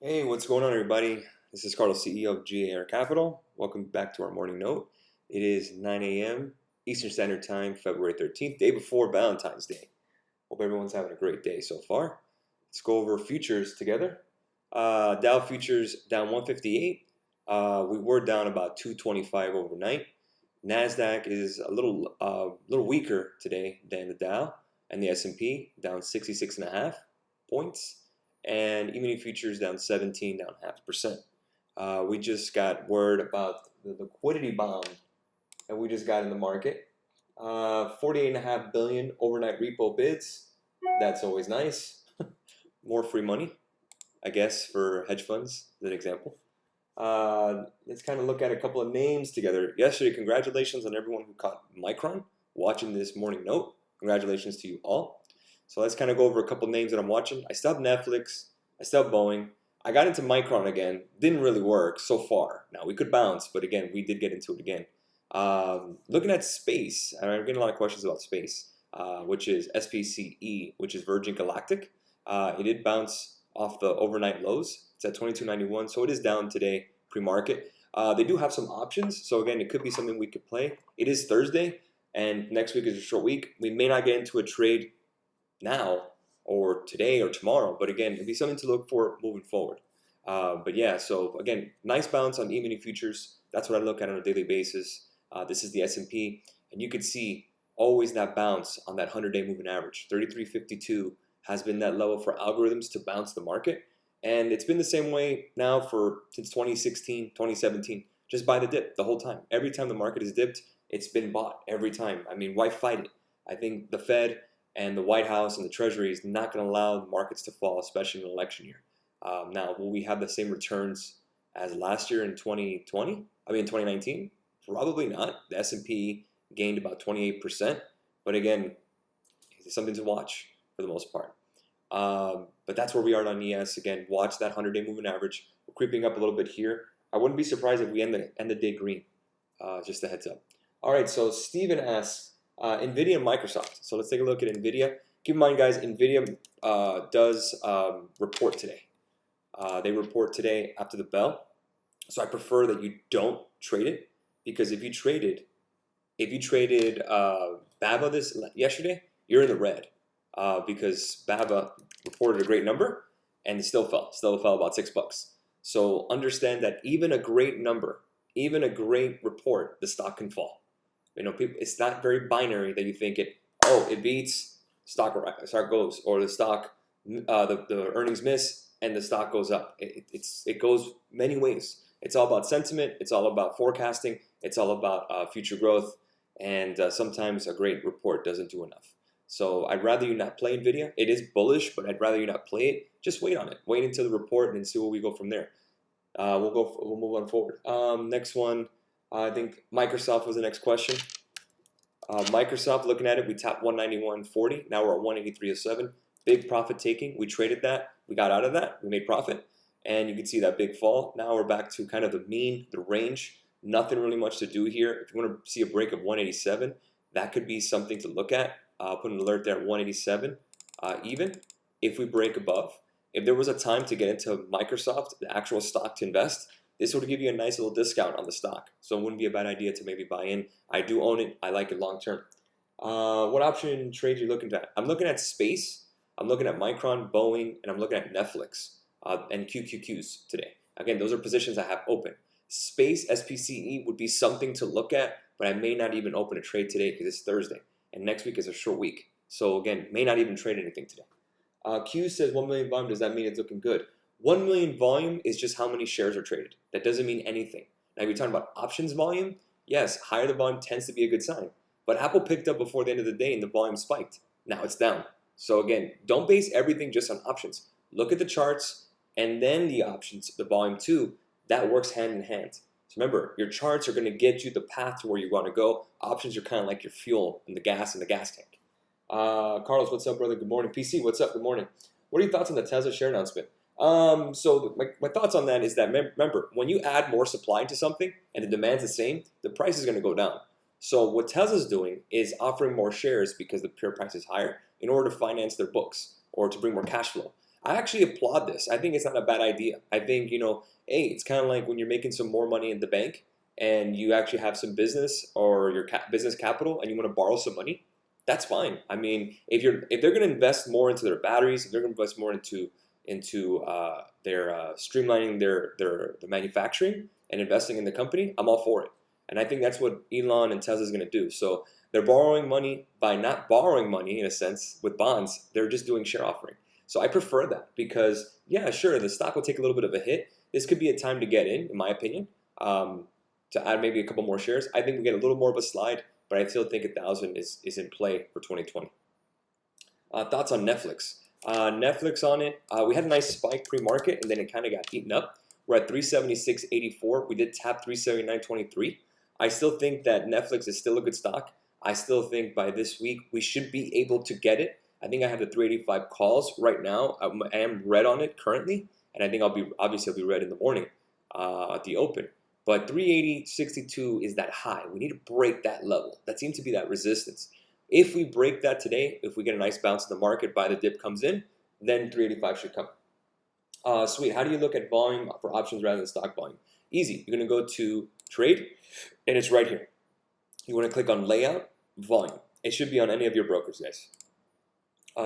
Hey, what's going on, everybody? This is Carlos, CEO of GAR Capital. Welcome back to our morning note. It is 9 a.m. Eastern Standard Time, February 13th, day before Valentine's Day. Hope everyone's having a great day so far. Let's go over futures together. Dow futures down 158. We were down about 225 overnight. Nasdaq is a little weaker today than the Dow, and the S&P down 66.5 points, and E-mini futures down 17, down 0.5%. We just got word about the liquidity bomb that we just got in the market. 48.5 billion overnight repo bids. That's always nice. More free money, I guess, for hedge funds, as an example. Let's kind of look at a couple of names together. Yesterday, congratulations on everyone who caught Micron watching this morning note. Congratulations to you all. So let's kind of go over a couple of names that I'm watching. I still have Netflix. I still have Boeing. I got into Micron again. Didn't really work so far. Now, we could bounce, but again, we did get into it again. Looking at space, and I'm getting a lot of questions about space, which is SPCE, which is Virgin Galactic. It did bounce off the overnight lows. It's at 22.91, so it is down today pre-market. They do have some options, so again, it could be something we could play. It is Thursday, and next week is a short week. We may not get into a trade now or today or tomorrow, but again, it'd be something to look for moving forward. But yeah, so again, nice bounce on E-mini futures. That's what I look at on a daily basis. This is the S&P, and you can see always that bounce on that 100-day moving average. 33.52 has been that level for algorithms to bounce the market, and it's been the same way now since 2016, 2017. Just buy the dip the whole time. Every time the market has dipped, it's been bought every time. I mean, why fight it? I think the Fed and the White House and the Treasury is not going to allow the markets to fall, especially in an election year. Now, will we have the same returns as last year in 2020? I mean, 2019? Probably not. The S&P gained about 28%, but again, it's something to watch for the most part. But that's where we are on ES. Again, watch that 100-day moving average. We're creeping up a little bit here. I wouldn't be surprised if we end the day green. Just a heads up. All right, so Steven asks, NVIDIA and Microsoft. So let's take a look at NVIDIA. Keep in mind, guys, NVIDIA does report today. They report today after the bell. So I prefer that you don't trade it, because if you traded BABA yesterday, you're in the red, because BABA reported a great number and it still fell about $6. So understand that even a great number, even a great report, the stock can fall. You know, it's not very binary that you think it beats, stock goes, or the stock the earnings miss and the stock goes up. It goes many ways. It's all about sentiment. It's all about forecasting. It's all about future growth. And sometimes a great report doesn't do enough. So I'd rather you not play NVIDIA. It is bullish, but I'd rather you not play it. Just wait on it. Wait until the report and then see where we go from there. We'll move on forward. Next one, I think Microsoft was the next question. Microsoft, looking at it, we tapped 191.40. Now we're at 183.07. Big profit taking. We traded that. We got out of that. We made profit. And you can see that big fall. Now we're back to kind of the mean, the range. Nothing really much to do here. If you want to see a break of 187, that could be something to look at. I'll put an alert there at 187. Even if we break above, if there was a time to get into Microsoft, the actual stock to invest, this would give you a nice little discount on the stock. So it wouldn't be a bad idea to maybe buy in. I do own it. I like it long term. What option trades are you looking at? I'm looking at space. I'm looking at Micron, Boeing, and I'm looking at Netflix and QQQs today. Again, those are positions I have open. Space, SPCE would be something to look at, but I may not even open a trade today because it's Thursday. And next week is a short week. So again, may not even trade anything today. Q says 1 million volume. Does that mean it's looking good? 1 million volume is just how many shares are traded. That doesn't mean anything. Now, if you're talking about options volume, yes, higher the volume tends to be a good sign. But Apple picked up before the end of the day and the volume spiked. Now it's down. So again, don't base everything just on options. Look at the charts and then the options, the volume too. That works hand in hand. So remember, your charts are going to get you the path to where you want to go. Options are kind of like your fuel and the gas in the gas tank. Carlos, what's up, brother? Good morning. PC, what's up? Good morning. What are your thoughts on the Tesla share announcement? So my thoughts on that is that, remember, when you add more supply to something and the demand's the same, the price is going to go down. So what Tesla's doing is offering more shares because the pure price is higher in order to finance their books or to bring more cash flow. I actually applaud this. I think it's not a bad idea. I think, hey, it's kind of like when you're making some more money in the bank and you actually have some business or your business capital and you want to borrow some money. That's fine. I mean, if they're going to invest more into their batteries, if they're going to invest more into their streamlining their manufacturing and investing in the company, I'm all for it. And I think that's what Elon and Tesla is going to do. So they're borrowing money by not borrowing money in a sense with bonds. They're just doing share offering. So I prefer that because, yeah, sure, the stock will take a little bit of a hit. This could be a time to get in my opinion, to add maybe a couple more shares. I think we get a little more of a slide, but I still think 1,000 is in play for 2020. Thoughts on Netflix? Netflix on it. We had a nice spike pre-market, and then it kind of got eaten up. We're at 376.84. We did tap 379.23. I still think that Netflix is still a good stock. I still think by this week we should be able to get it. I think I have the 385 calls right now. I am red on it currently, and I think I'll be red in the morning at the open. But 380.62 is that high. We need to break that level. That seems to be that resistance. If we break that today, if we get a nice bounce in the market, buy the dip comes in, then 385 should come. Sweet. How do you look at volume for options rather than stock volume? Easy. You're going to go to trade, and it's right here. You want to click on layout, volume. It should be on any of your brokers, guys.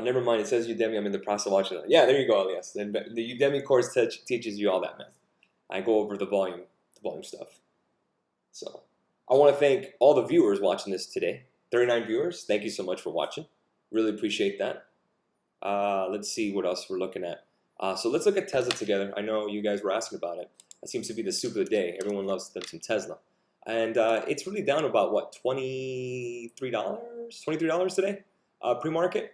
Never mind. It says Udemy. I'm in the process of watching that. Yeah, there you go, Elias. The Udemy course teaches you all that, man. I go over the volume stuff. So I want to thank all the viewers watching this today. 39 viewers. Thank you so much for watching. Really appreciate that. Let's see what else we're looking at. So let's look at Tesla together. I know you guys were asking about it. That seems to be the soup of the day. Everyone loves them some Tesla. And it's really down about, what, $23? $23 today, pre-market?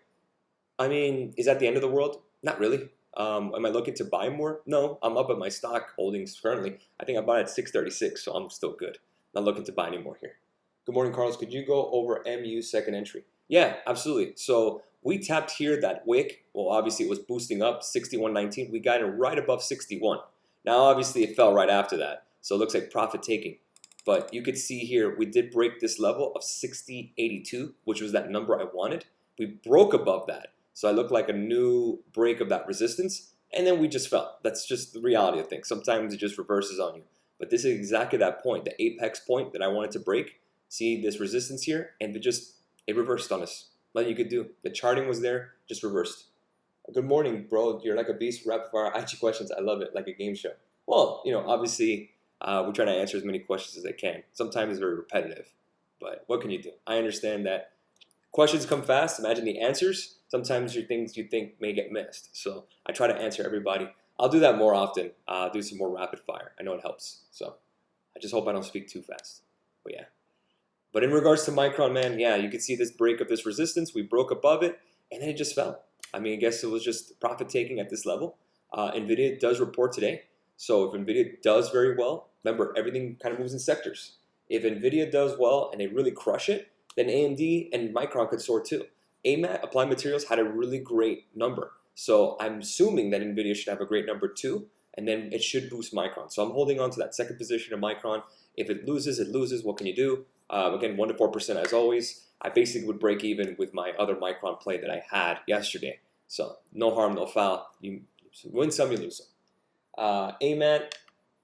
I mean, is that the end of the world? Not really. Am I looking to buy more? No, I'm up at my stock holdings currently. I think I bought at 636, so I'm still good. Not looking to buy any more here. Good morning, Carlos. Could you go over MU second entry? Yeah, absolutely. So we tapped here that wick. Well, obviously it was boosting up 61.19. We got it right above 61. Now, obviously it fell right after that. So it looks like profit taking. But you could see here, we did break this level of 60.82, which was that number I wanted. We broke above that. So I looked like a new break of that resistance. And then we just fell. That's just the reality of things. Sometimes it just reverses on you. But this is exactly that point, the apex point that I wanted to break. See this resistance here? And it reversed on us. Nothing you could do. The charting was there, just reversed. Good morning, bro. You're like a beast. Rapid fire IG questions. I love it, like a game show. Well, obviously, we're trying to answer as many questions as I can. Sometimes it's very repetitive, but what can you do? I understand that questions come fast. Imagine the answers. Sometimes your things you think may get missed. So I try to answer everybody. I'll do that more often. Do some more rapid fire. I know it helps. So I just hope I don't speak too fast. But yeah. But in regards to Micron, man, yeah, you can see this break of this resistance. We broke above it, and then it just fell. I mean, I guess it was just profit taking at this level. NVIDIA does report today. So if NVIDIA does very well, remember, everything kind of moves in sectors. If NVIDIA does well and they really crush it, then AMD and Micron could soar too. AMAT, Applied Materials, had a really great number. So I'm assuming that NVIDIA should have a great number too, and then it should boost Micron. So I'm holding on to that second position of Micron. If it loses, it loses. What can you do? Again, 1 to 4% as always. I basically would break even with my other Micron play that I had yesterday. So no harm, no foul. You win some, you lose some. AMAT,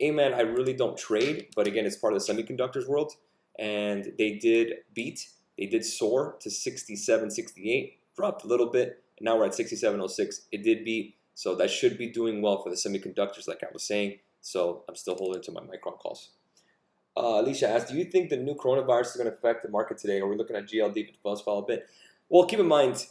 I really don't trade, but again, it's part of the semiconductors world. And they did beat. They did soar to 67.68, dropped a little bit, and now we're at 67.06. It did beat, so that should be doing well for the semiconductors, like I was saying. So I'm still holding to my Micron calls. Alicia asked, do you think the new coronavirus is going to affect the market today? Or we're looking at GLD, if it does fall a bit. Well, keep in mind,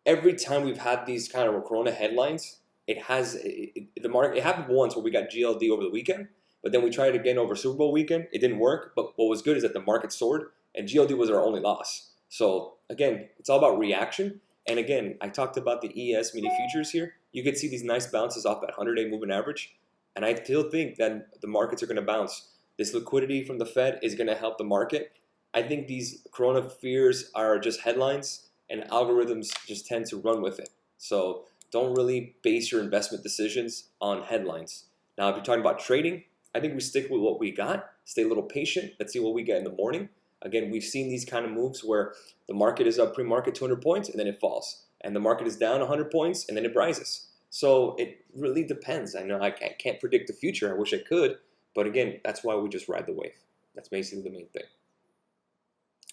every time we've had these kind of corona headlines, the market. It happened once where we got GLD over the weekend, but then we tried it again over Super Bowl weekend. It didn't work, but what was good is that the market soared, and GLD was our only loss. So again, it's all about reaction. And again, I talked about the ES mini futures here. You could see these nice bounces off that 100-day moving average, and I still think that the markets are going to bounce. This liquidity from the Fed is going to help the market. I think these corona fears are just headlines, and algorithms just tend to run with it. So don't really base your investment decisions on headlines. Now, if you're talking about trading, I think we stick with what we got, stay a little patient. Let's see what we get in the morning. Again, we've seen these kind of moves where the market is up pre-market 200 points, and then it falls. And the market is down 100 points, and then it rises. So it really depends. I know I can't predict the future. I wish I could, but again, that's why we just ride the wave. That's basically the main thing.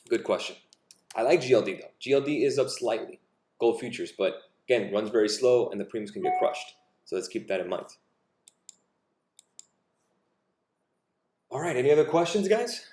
Good question. I like GLD though. GLD is up slightly, gold futures, but again, runs very slow and the premiums can get crushed. So let's keep that in mind. All right, any other questions, guys?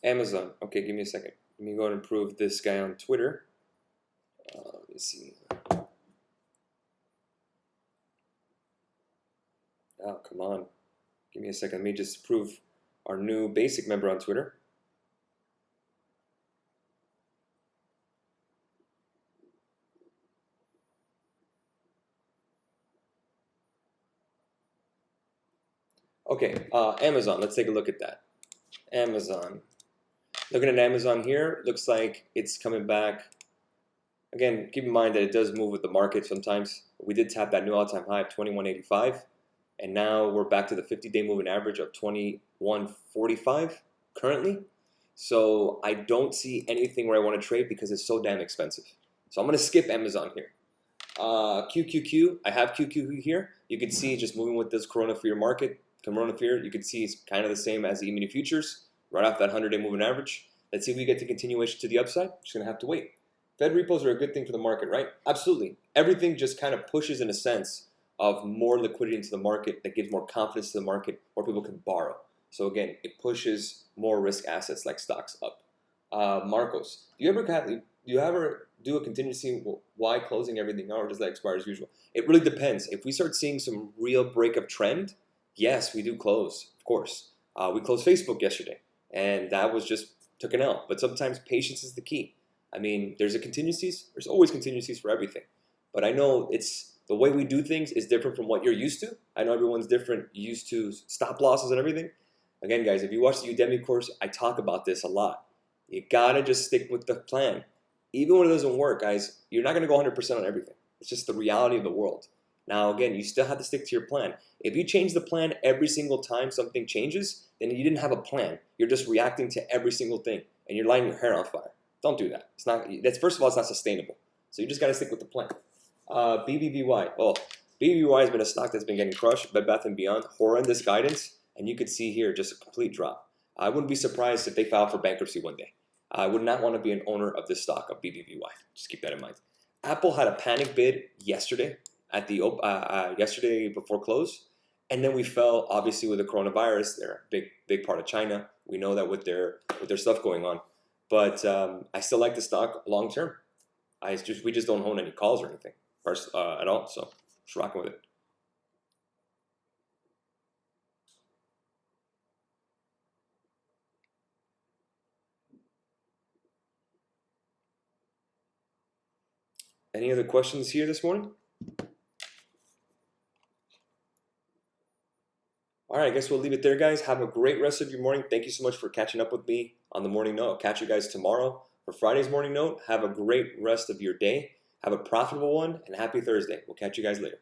Amazon. Okay, give me a second. Let me go and improve this guy on Twitter. Let me see. Oh, come on. Give me a second. Let me just prove our new basic member on Twitter. Okay, Amazon. Let's take a look at that. Amazon. Looking at Amazon here, looks like it's coming back. Again, keep in mind that it does move with the market sometimes. We did tap that new all-time high of 21.85, and now we're back to the 50-day moving average of 21.45 currently. So I don't see anything where I want to trade because it's so damn expensive. So I'm going to skip Amazon here. QQQ, I have QQQ here. You can see just moving with this Corona Fear market. Corona Fear, you can see it's kind of the same as the E-mini futures, right off that 100-day moving average. Let's see if we get the continuation to the upside. Just going to have to wait. Fed repos are a good thing for the market, right? Absolutely. Everything just kind of pushes in a sense of more liquidity into the market that gives more confidence to the market where people can borrow. So again, it pushes more risk assets like stocks up. Marcos, do you ever do a contingency why closing everything out, or does that expire as usual? It really depends. If we start seeing some real breakup trend, yes, we do close, of course. We closed Facebook yesterday, and that was just took an L. But sometimes patience is the key. I mean, there's always contingencies for everything. But I know it's the way we do things is different from what you're used to. I know everyone's different, used to stop losses and everything. Again, guys, if you watch the Udemy course, I talk about this a lot. You gotta just stick with the plan. Even when it doesn't work, guys, you're not gonna go 100% on everything. It's just the reality of the world. Now, again, you still have to stick to your plan. If you change the plan every single time something changes, then you didn't have a plan. You're just reacting to every single thing, and you're lighting your hair on fire. Don't do that. It's not. That's first of all, it's not sustainable. So you just got to stick with the plan. BBVY. Oh, BBVY has been a stock that's been getting crushed. Bed Bath & Beyond, horrendous guidance, and you could see here just a complete drop. I wouldn't be surprised if they filed for bankruptcy one day. I would not want to be an owner of this stock of BBVY. Just keep that in mind. Apple had a panic bid yesterday at the yesterday before close, and then we fell obviously with the coronavirus. They're a big part of China. We know that with their stuff going on. But I still like the stock long term. We just don't own any calls or anything at all. So just rocking with it. Any other questions here this morning? All right, I guess we'll leave it there, guys. Have a great rest of your morning. Thank you so much for catching up with me on the morning note. I'll catch you guys tomorrow for Friday's morning note. Have a great rest of your day. Have a profitable one, and happy Thursday. We'll catch you guys later.